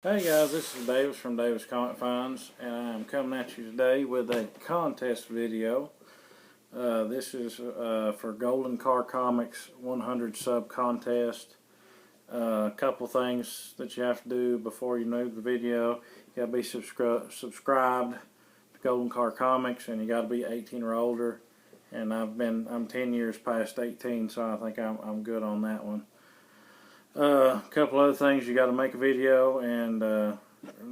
Hey guys, this is Davis from Davis Comic Finds, and I'm coming at you today with a contest video. This is for GoldenCar Comics 100 sub contest. A couple things that you have to do before you move the video. You got to be subscribed to GoldenCar Comics, and you got to be 18 or older. And I'm 10 years past 18, so I think I'm good on that one. A couple other things, you got to make a video, and then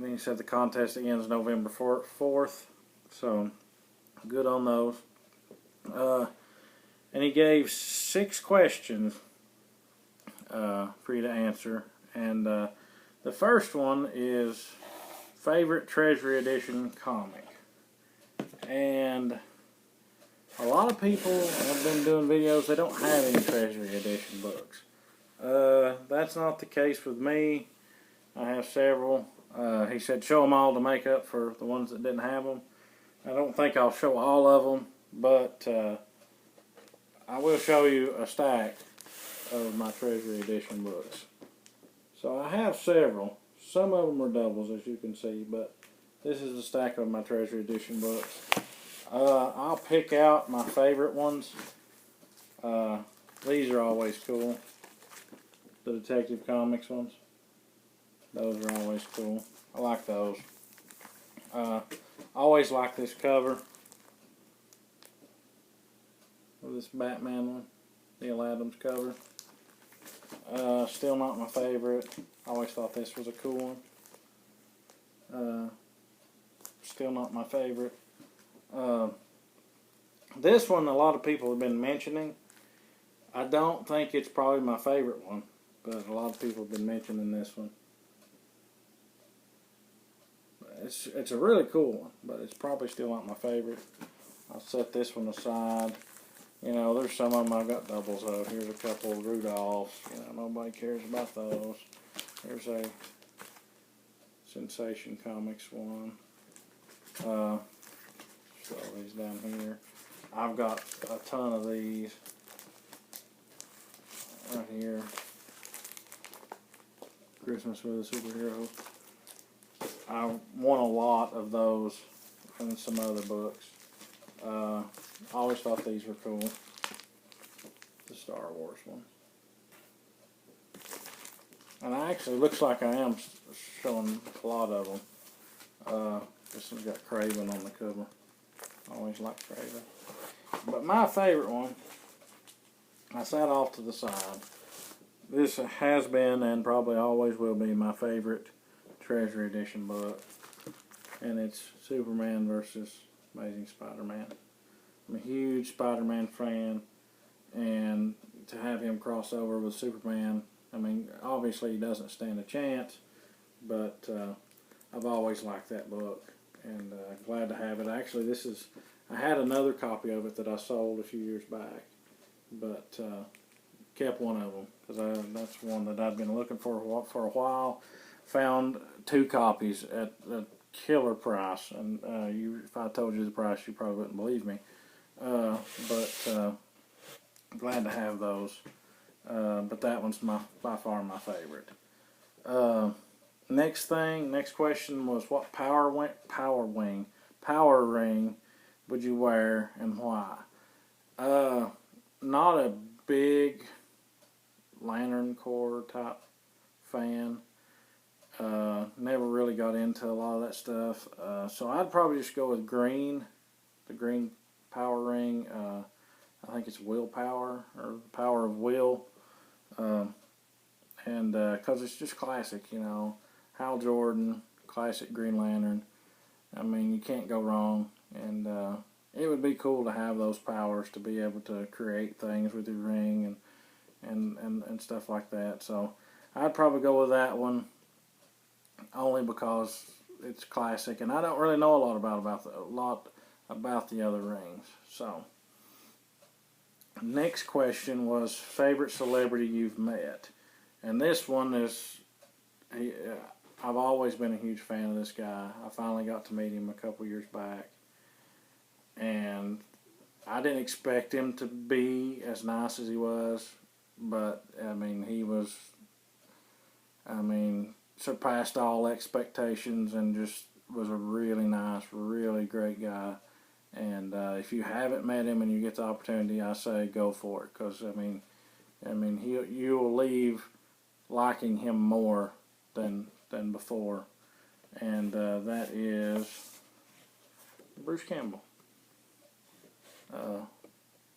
he said the contest ends November 4th, so good on those. And he gave 6 questions for you to answer, and the first one is favorite Treasury Edition comic. And a lot of people have been doing videos, they don't have any Treasury Edition books. That's not the case with me. I have several. He said show them all to make up for the ones that didn't have them. I don't think I'll show all of them, but I will show you a stack of my Treasury Edition books. So I have several. Some of them are doubles, as you can see, but this is the stack of my Treasury Edition books. I'll pick out my favorite ones. These are always cool. The Detective Comics ones. Those are always cool. I like those. I always like this cover. With this Batman one. Neil Adams cover. Still not my favorite. I always thought this was a cool one. Still not my favorite. This one a lot of people have been mentioning. I don't think it's probably my favorite one, but a lot of people have been mentioning this one. It's a really cool one, but it's probably still not my favorite. I'll set this one aside. You know, there's some of them I've got doubles of. Here's a couple of Rudolphs. You know, nobody cares about those. Here's a Sensation Comics one. Throw these down here. I've got a ton of these right here. Christmas with a Superhero. I won a lot of those in some other books. I always thought these were cool. The Star Wars one. And actually looks like I am showing a lot of them. This one's got Craven on the cover. I always like Craven. But my favorite one, I sat off to the side. This has been and probably always will be my favorite Treasury Edition book. And it's Superman versus Amazing Spider-Man. I'm a huge Spider-Man fan. And to have him cross over with Superman, I mean, obviously he doesn't stand a chance. But I've always liked that book. And glad to have it. Actually, I had another copy of it that I sold a few years back. But kept one of them because that's one that I'd been looking for a while. Found 2 copies at a killer price, and if I told you the price, you probably wouldn't believe me. But glad to have those. But that one's by far my favorite. Next question was what power ring would you wear and why? Not a big Lantern Corps type fan. Never really got into a lot of that stuff. So I'd probably just go with green. The green power ring. I think it's willpower or the power of will. And because it's just classic, you know. Hal Jordan, classic Green Lantern. I mean, you can't go wrong. And it would be cool to have those powers to be able to create things with your ring and stuff like that. So I'd probably go with that one only because it's classic, and I don't really know a lot about the other rings. So next question was favorite celebrity you've met, and this one is I've always been a huge fan of this guy. I finally got to meet him a couple years back. And I didn't expect him to be as nice as he was, but I mean, surpassed all expectations and just was a really nice, really great guy. And if you haven't met him and you get the opportunity, I say go for it, because you'll leave liking him more than before. And that is Bruce Campbell.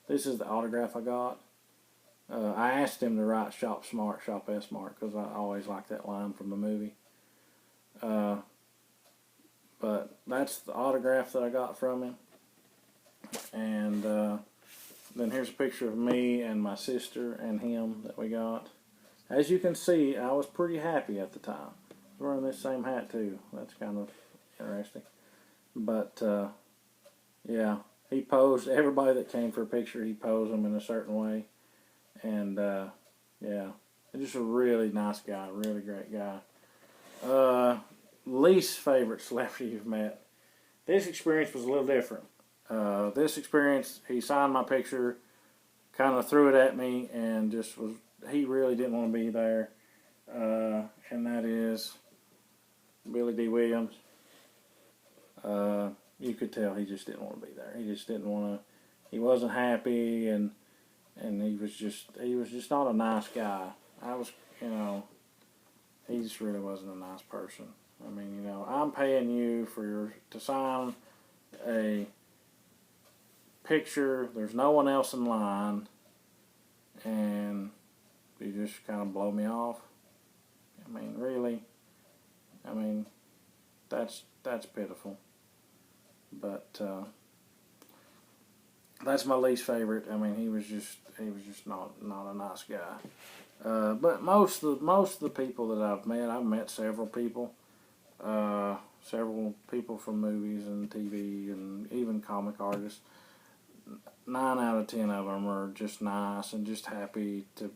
This is the autograph I got. I asked him to write "Shop Smart, Shop S Smart" because I always liked that line from the movie. But that's the autograph that I got from him. And then here's a picture of me and my sister and him that we got. As you can see, I was pretty happy at the time. I was wearing this same hat too. That's kind of interesting. But yeah, he posed. Everybody that came for a picture, he posed them in a certain way. And yeah, just a really nice guy, really great guy. Least favorite celebrity you've met. This experience was a little different. This experience, he signed my picture, kind of threw it at me, and just was, he really didn't want to be there. And that is Billy D. Williams. You could tell he just didn't want to be there. He just didn't want to, he wasn't happy, and he was just not a nice guy. He just really wasn't a nice person. I mean, I'm paying you to sign a picture. There's no one else in line, and you just kind of blow me off. I mean, really. I mean, that's pitiful. But that's my least favorite. I mean, he was just not a nice guy. But most of the people that I've met several people. Several people from movies and TV and even comic artists. 9 out of 10 of them are just nice and just happy to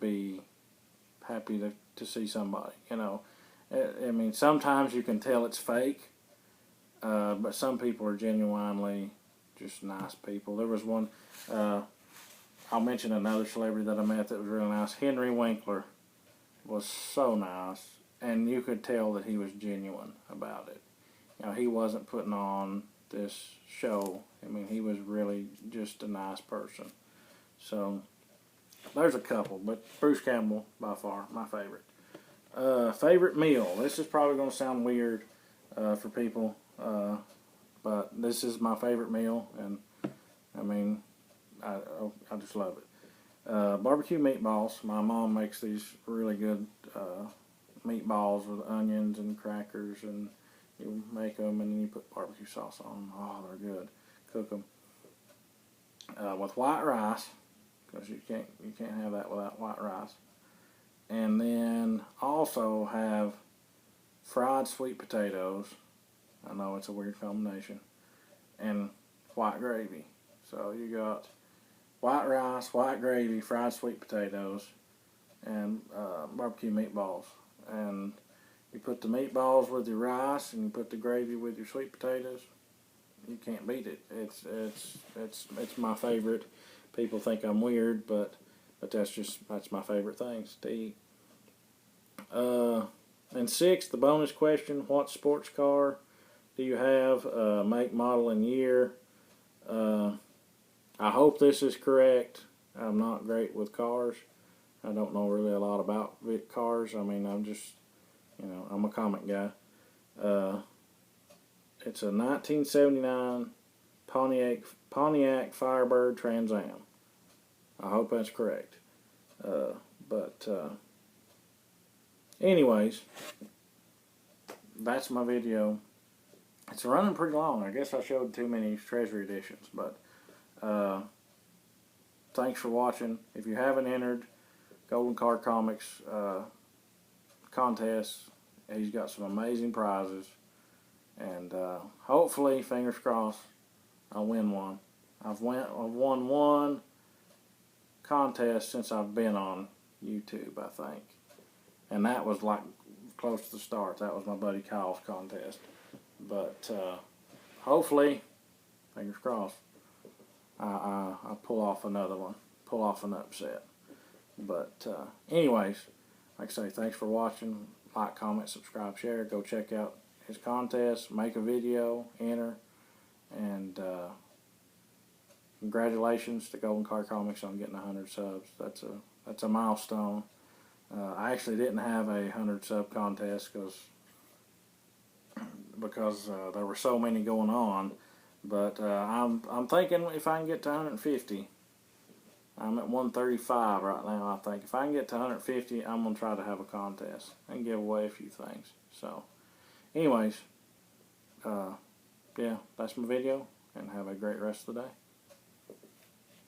see somebody. I mean, sometimes you can tell it's fake, but some people are genuinely just nice people. There was one. I'll mention another celebrity that I met that was really nice. Henry Winkler was so nice. And you could tell that he was genuine about it. He wasn't putting on this show. I mean, he was really just a nice person. So, there's a couple, but Bruce Campbell, by far, my favorite. Favorite meal. This is probably going to sound weird for people, but this is my favorite meal, and I mean, I just love it. Barbecue meatballs. My mom makes these really good meatballs with onions and crackers, and you make them and then you put barbecue sauce on them. Oh, they're good. Cook them with white rice, because you can't have that without white rice. And then also have fried sweet potatoes. I know it's a weird combination. And white gravy. So you got white rice, white gravy, fried sweet potatoes, and barbecue meatballs. And you put the meatballs with your rice, and you put the gravy with your sweet potatoes. You can't beat it. It's my favorite. People think I'm weird, but that's my favorite things to eat. And 6, the bonus question: what sports car do you have? Make, model, and year. I hope this is correct. I'm not great with cars. I don't know really a lot about cars. I mean, I'm just, I'm a comic guy. It's a 1979 Pontiac Firebird Trans Am. I hope that's correct. Anyways, that's my video. It's running pretty long. I guess I showed too many Treasury Editions, but thanks for watching. If you haven't entered GoldenCar Comics contests, he's got some amazing prizes, and hopefully, fingers crossed, I'll win one. I've won one contest since I've been on YouTube, I think, and that was like close to the start. That was my buddy Kyle's contest, but hopefully, fingers crossed, I pull off another one, pull off an upset. But anyways, like I say, thanks for watching. like, comment, subscribe, share. Go check out his contest, make a video, enter, and congratulations to GoldenCar Comics on getting 100 subs. That's a milestone. I actually didn't have a 100 sub contest because there were so many going on, but I'm thinking if I can get to 150. I'm at 135 right now. I think if I can get to 150, I'm gonna try to have a contest and give away a few things. So, anyways, yeah, that's my video, and have a great rest of the day.